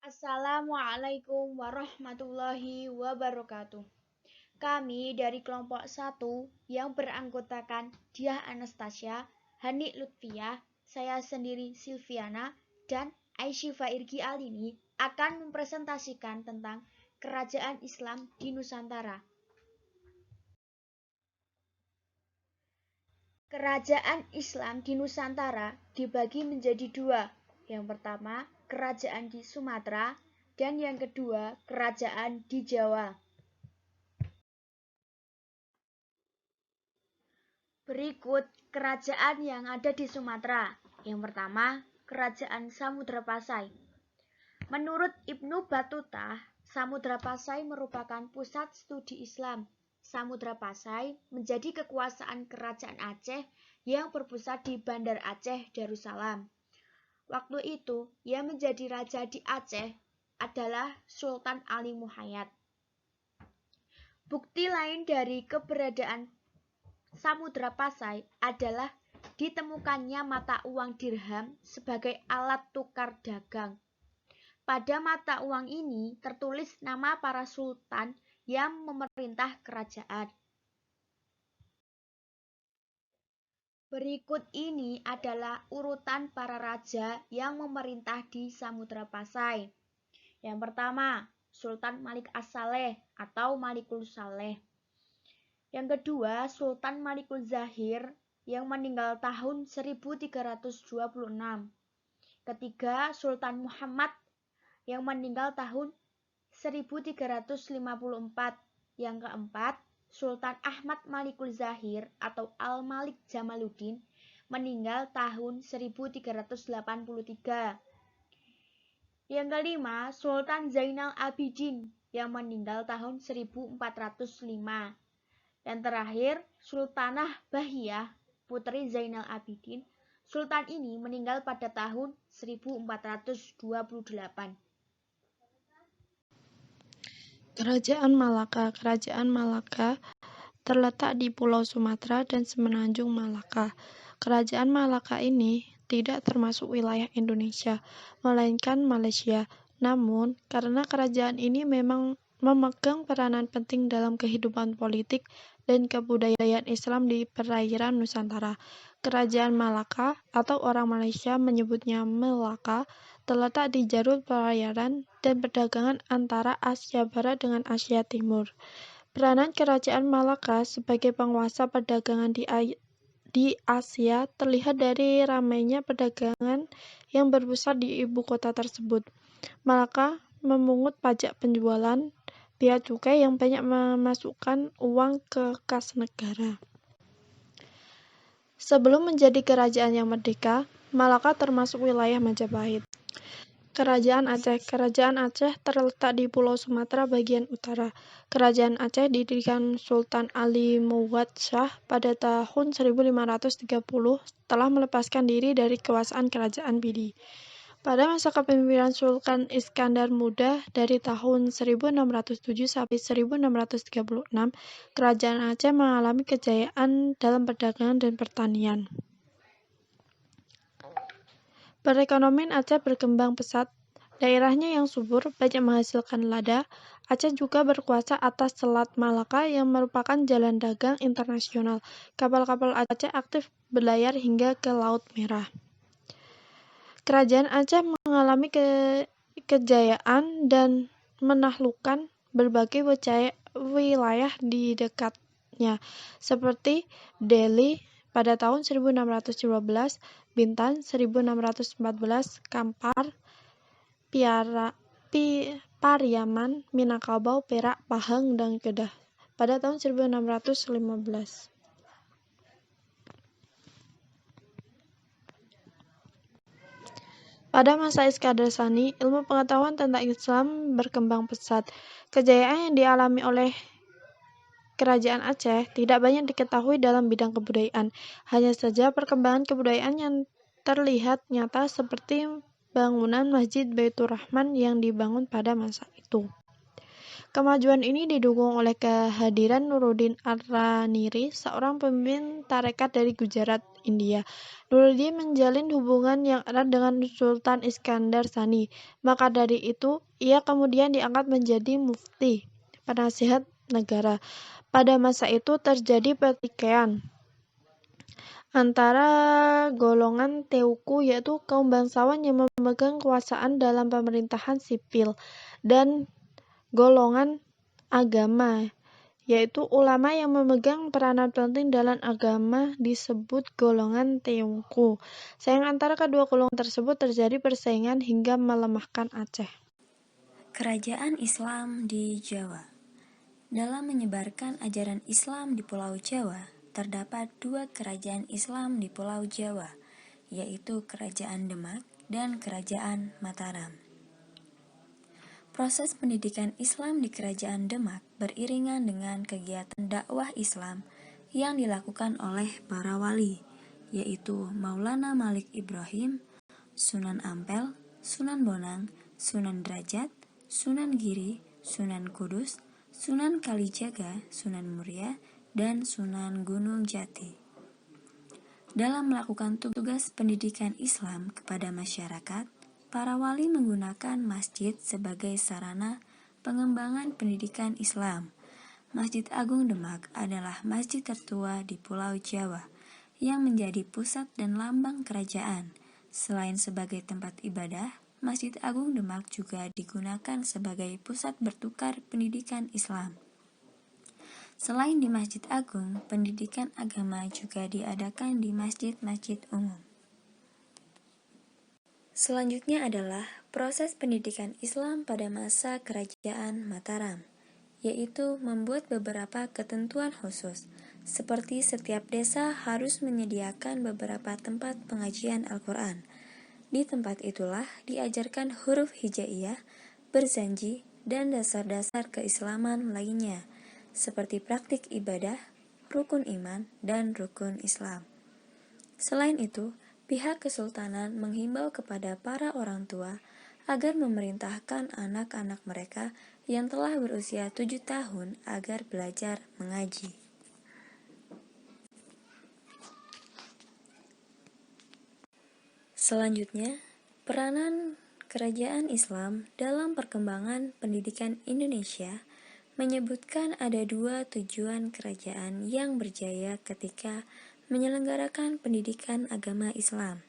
Assalamualaikum warahmatullahi wabarakatuh. Kami dari kelompok 1 yang beranggotakan Diah Anastasia, Hani Lutfiah, saya sendiri Silviana, dan Aisyifa Irgi Alini akan mempresentasikan tentang Kerajaan Islam di Nusantara. Kerajaan Islam di Nusantara dibagi menjadi dua. Yang pertama, kerajaan di Sumatera, dan yang kedua, kerajaan di Jawa. Berikut kerajaan yang ada di Sumatera. Yang pertama, Kerajaan Samudra Pasai. Menurut Ibnu Battuta, Samudra Pasai merupakan pusat studi Islam. Samudra Pasai menjadi kekuasaan Kerajaan Aceh yang berpusat di Bandar Aceh Darussalam. Waktu itu, yang menjadi raja di Aceh adalah Sultan Ali Muhayyad. Bukti lain dari keberadaan Samudra Pasai adalah ditemukannya mata uang dirham sebagai alat tukar dagang. Pada mata uang ini tertulis nama para sultan yang memerintah kerajaan. Berikut ini adalah urutan para raja yang memerintah di Samudra Pasai. Yang pertama, Sultan Malik As-Saleh atau Malikul Saleh. Yang kedua, Sultan Malikul Zahir yang meninggal tahun 1326. Ketiga, Sultan Muhammad yang meninggal tahun 1354. Yang keempat, Sultan Ahmad Malikul Zahir atau Al-Malik Jamaluddin meninggal tahun 1383. Yang kelima, Sultan Zainal Abidin yang meninggal tahun 1405. Dan terakhir, Sultanah Bahiyah, putri Zainal Abidin. Sultan ini meninggal pada tahun 1428. Kerajaan Malaka. Kerajaan Malaka terletak di Pulau Sumatera dan Semenanjung Malaka. Kerajaan Malaka ini tidak termasuk wilayah Indonesia, melainkan Malaysia. Namun, karena kerajaan ini memang memegang peranan penting dalam kehidupan politik dan kebudayaan Islam di perairan Nusantara, Kerajaan Malaka atau orang Malaysia menyebutnya Melaka terletak di jalur pelayaran dan perdagangan antara Asia Barat dengan Asia Timur. Peranan Kerajaan Malaka sebagai penguasa perdagangan di Asia terlihat dari ramainya perdagangan yang berpusat di ibu kota tersebut. Malaka memungut pajak penjualan, bea cukai yang banyak memasukkan uang ke kas negara. Sebelum menjadi kerajaan yang merdeka, Malaka termasuk wilayah Majapahit. Kerajaan Aceh. Kerajaan Aceh terletak di Pulau Sumatera bagian utara. Kerajaan Aceh didirikan Sultan Ali Muwad Shah pada tahun 1530 setelah melepaskan diri dari kekuasaan Kerajaan Bidi. Pada masa kepemimpinan Sultan Iskandar Muda dari tahun 1607 sampai 1636, Kerajaan Aceh mengalami kejayaan dalam perdagangan dan pertanian. Perekonomian Aceh berkembang pesat. Daerahnya yang subur, banyak menghasilkan lada. Aceh juga berkuasa atas Selat Malaka yang merupakan jalan dagang internasional. Kapal-kapal Aceh aktif berlayar hingga ke Laut Merah. Kerajaan Aceh mengalami kejayaan dan menaklukkan berbagai wilayah di dekatnya, seperti Delhi pada tahun 1615, Bintan 1614, Kampar, Pariaman, Minangkabau, Perak, Pahang, dan Kedah pada tahun 1615. Pada masa Iskandar Sani, ilmu pengetahuan tentang Islam berkembang pesat. Kejayaan yang dialami oleh Kerajaan Aceh tidak banyak diketahui dalam bidang kebudayaan. Hanya saja perkembangan kebudayaan yang terlihat nyata seperti bangunan Masjid Baitur Rahman yang dibangun pada masa itu. Kemajuan ini didukung oleh kehadiran Nuruddin Ar-Raniri, seorang pemimpin tarekat dari Gujarat, India. Nuruddin menjalin hubungan yang erat dengan Sultan Iskandar Sani. Maka dari itu, ia kemudian diangkat menjadi mufti, penasihat negara. Pada masa itu terjadi pertikaian antara golongan Teuku, yaitu kaum bangsawan yang memegang kekuasaan dalam pemerintahan sipil, dan golongan agama, yaitu ulama yang memegang peranan penting dalam agama disebut golongan Teuku. Sayang antara kedua golongan tersebut terjadi persaingan hingga melemahkan Aceh. Kerajaan Islam di Jawa. Dalam menyebarkan ajaran Islam di Pulau Jawa, terdapat dua kerajaan Islam di Pulau Jawa, yaitu Kerajaan Demak dan Kerajaan Mataram. Proses pendidikan Islam di Kerajaan Demak beriringan dengan kegiatan dakwah Islam yang dilakukan oleh para wali, yaitu Maulana Malik Ibrahim, Sunan Ampel, Sunan Bonang, Sunan Derajat, Sunan Giri, Sunan Kudus, Sunan Kalijaga, Sunan Muria, dan Sunan Gunung Jati. Dalam melakukan tugas pendidikan Islam kepada masyarakat, para wali menggunakan masjid sebagai sarana pengembangan pendidikan Islam. Masjid Agung Demak adalah masjid tertua di Pulau Jawa yang menjadi pusat dan lambang kerajaan. Selain sebagai tempat ibadah, Masjid Agung Demak juga digunakan sebagai pusat bertukar pendidikan Islam. Selain di Masjid Agung, pendidikan agama juga diadakan di masjid-masjid umum. Selanjutnya adalah proses pendidikan Islam pada masa Kerajaan Mataram, yaitu membuat beberapa ketentuan khusus, seperti setiap desa harus menyediakan beberapa tempat pengajian Al-Quran. Di tempat itulah diajarkan huruf hijaiyah, berzanji, dan dasar-dasar keislaman lainnya, seperti praktik ibadah, rukun iman, dan rukun Islam. Selain itu, pihak kesultanan menghimbau kepada para orang tua agar memerintahkan anak-anak mereka yang telah berusia 7 tahun agar belajar mengaji. Selanjutnya, peranan kerajaan Islam dalam perkembangan pendidikan Indonesia menyebutkan ada dua tujuan kerajaan yang berjaya ketika menyelenggarakan pendidikan agama Islam.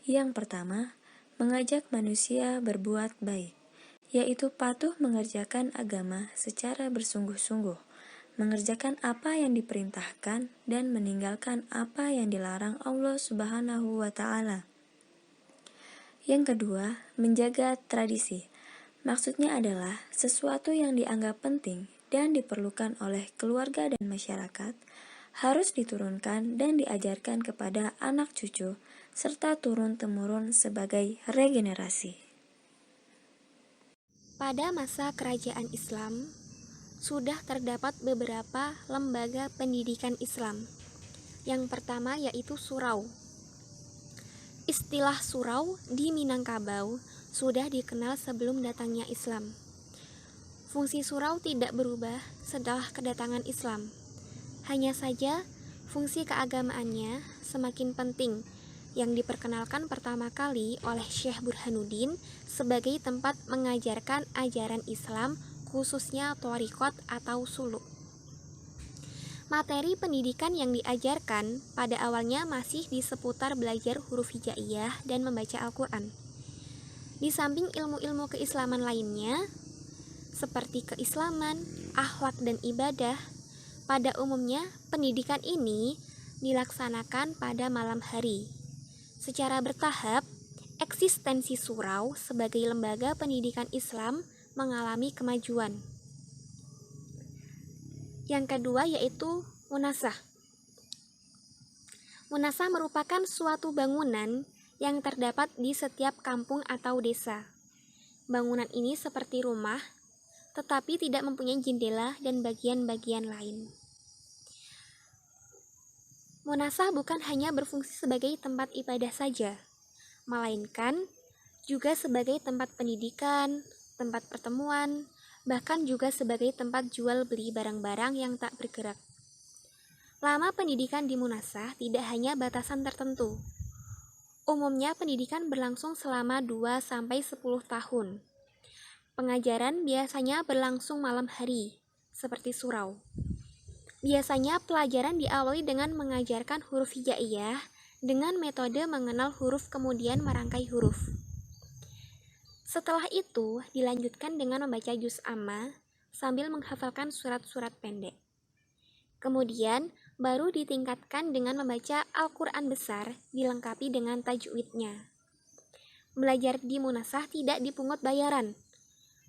Yang pertama, mengajak manusia berbuat baik, yaitu patuh mengerjakan agama secara bersungguh-sungguh, mengerjakan apa yang diperintahkan dan meninggalkan apa yang dilarang Allah Subhanahu wa Ta'ala. Yang kedua, menjaga tradisi. Maksudnya adalah sesuatu yang dianggap penting dan diperlukan oleh keluarga dan masyarakat harus diturunkan dan diajarkan kepada anak cucu serta turun-temurun sebagai regenerasi. Pada masa kerajaan Islam, sudah terdapat beberapa lembaga pendidikan Islam. Yang pertama yaitu surau. Istilah surau di Minangkabau sudah dikenal sebelum datangnya Islam. Fungsi surau tidak berubah setelah kedatangan Islam. Hanya saja fungsi keagamaannya semakin penting, yang diperkenalkan pertama kali oleh Syekh Burhanuddin sebagai tempat mengajarkan ajaran Islam, khususnya thariqat atau suluk. Materi pendidikan yang diajarkan pada awalnya masih di seputar belajar huruf hijaiyah dan membaca Al-Quran. Di samping ilmu-ilmu keislaman lainnya, seperti keislaman, akhlak, dan ibadah, pada umumnya pendidikan ini dilaksanakan pada malam hari. Secara bertahap, eksistensi surau sebagai lembaga pendidikan Islam mengalami kemajuan. Yang kedua yaitu munasah. Munasah merupakan suatu bangunan yang terdapat di setiap kampung atau desa. Bangunan ini seperti rumah, tetapi tidak mempunyai jendela dan bagian-bagian lain. Munasah bukan hanya berfungsi sebagai tempat ibadah saja, melainkan juga sebagai tempat pendidikan, tempat pertemuan, bahkan juga sebagai tempat jual beli barang-barang yang tak bergerak. Lama pendidikan di Munasah tidak hanya batasan tertentu. Umumnya pendidikan berlangsung selama 2-10 tahun. Pengajaran biasanya berlangsung malam hari, seperti surau. Biasanya pelajaran diawali dengan mengajarkan huruf hijaiyah dengan metode mengenal huruf kemudian merangkai huruf. Setelah itu dilanjutkan dengan membaca juz amma sambil menghafalkan surat-surat pendek. Kemudian baru ditingkatkan dengan membaca Al-Quran besar dilengkapi dengan tajwidnya. Belajar di Munasah tidak dipungut bayaran,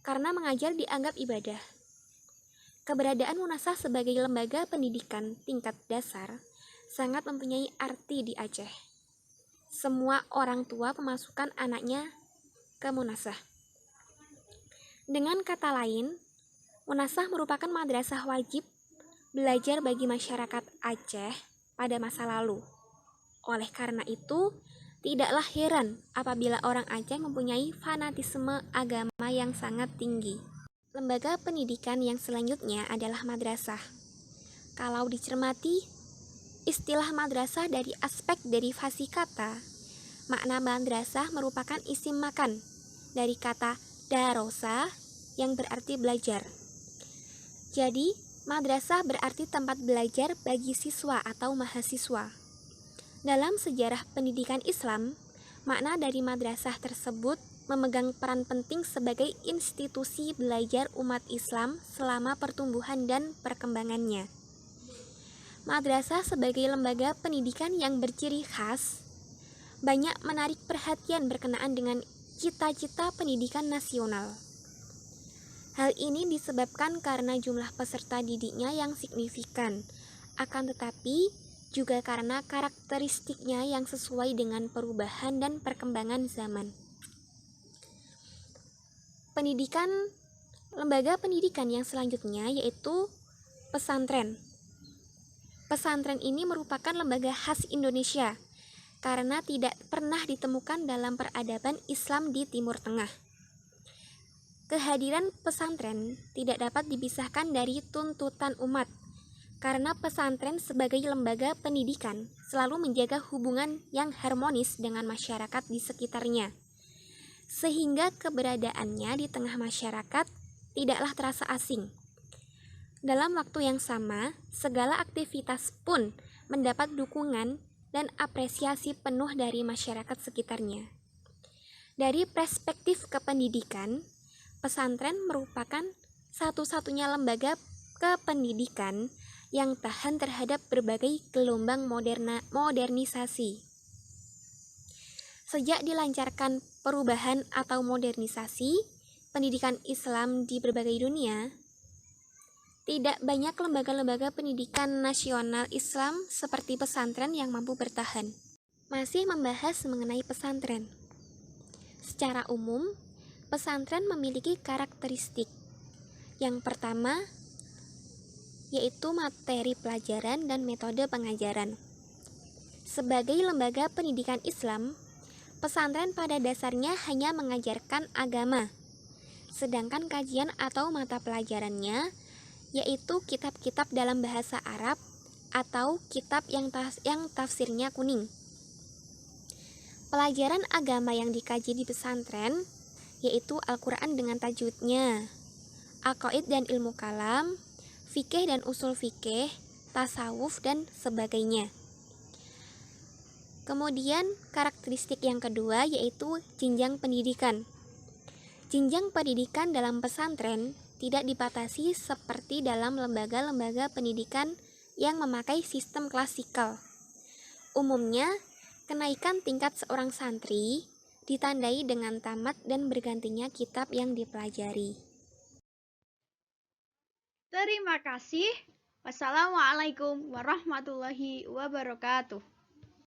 karena mengajar dianggap ibadah. Keberadaan Munasah sebagai lembaga pendidikan tingkat dasar sangat mempunyai arti di Aceh. Semua orang tua memasukkan anaknya ke Munasah. Dengan kata lain, Munasah merupakan madrasah wajib belajar bagi masyarakat Aceh pada masa lalu. Oleh karena itu, tidaklah heran apabila orang Aceh mempunyai fanatisme agama yang sangat tinggi. Lembaga pendidikan yang selanjutnya adalah madrasah. Kalau dicermati, istilah madrasah dari aspek derivasi kata, makna madrasah merupakan isim makan dari kata darosa yang berarti belajar. Jadi, madrasah berarti tempat belajar bagi siswa atau mahasiswa. Dalam sejarah pendidikan Islam, makna dari madrasah tersebut memegang peran penting sebagai institusi belajar umat Islam selama pertumbuhan dan perkembangannya. Madrasah sebagai lembaga pendidikan yang berciri khas, banyak menarik perhatian berkenaan dengan cita-cita pendidikan nasional. Hal ini disebabkan karena jumlah peserta didiknya yang signifikan, akan tetapi juga karena karakteristiknya yang sesuai dengan perubahan dan perkembangan zaman. Lembaga pendidikan yang selanjutnya yaitu pesantren. Pesantren ini merupakan lembaga khas Indonesia karena tidak pernah ditemukan dalam peradaban Islam di Timur Tengah. Kehadiran pesantren tidak dapat dipisahkan dari tuntutan umat, karena pesantren sebagai lembaga pendidikan selalu menjaga hubungan yang harmonis dengan masyarakat di sekitarnya, sehingga keberadaannya di tengah masyarakat tidaklah terasa asing. Dalam waktu yang sama, segala aktivitas pun mendapat dukungan dan apresiasi penuh dari masyarakat sekitarnya. Dari perspektif kependidikan, pesantren merupakan satu-satunya lembaga kependidikan yang tahan terhadap berbagai gelombang modernisasi. Sejak dilancarkan perubahan atau modernisasi pendidikan Islam di berbagai dunia, tidak banyak lembaga-lembaga pendidikan nasional Islam seperti pesantren yang mampu bertahan. Masih membahas mengenai pesantren. Secara umum, pesantren memiliki karakteristik. Yang pertama, yaitu materi pelajaran dan metode pengajaran. Sebagai lembaga pendidikan Islam, pesantren pada dasarnya hanya mengajarkan agama, sedangkan kajian atau mata pelajarannya yaitu kitab-kitab dalam bahasa Arab atau kitab yang tafsirnya kuning. Pelajaran agama yang dikaji di pesantren yaitu Al-Quran dengan tajwidnya, aqaid dan ilmu kalam, fikih dan usul fikih, tasawuf, dan sebagainya. Kemudian karakteristik yang kedua yaitu jenjang pendidikan. Jenjang pendidikan dalam pesantren tidak dibatasi seperti dalam lembaga-lembaga pendidikan yang memakai sistem klasikal. Umumnya, kenaikan tingkat seorang santri ditandai dengan tamat dan bergantinya kitab yang dipelajari. Terima kasih. Wassalamualaikum warahmatullahi wabarakatuh.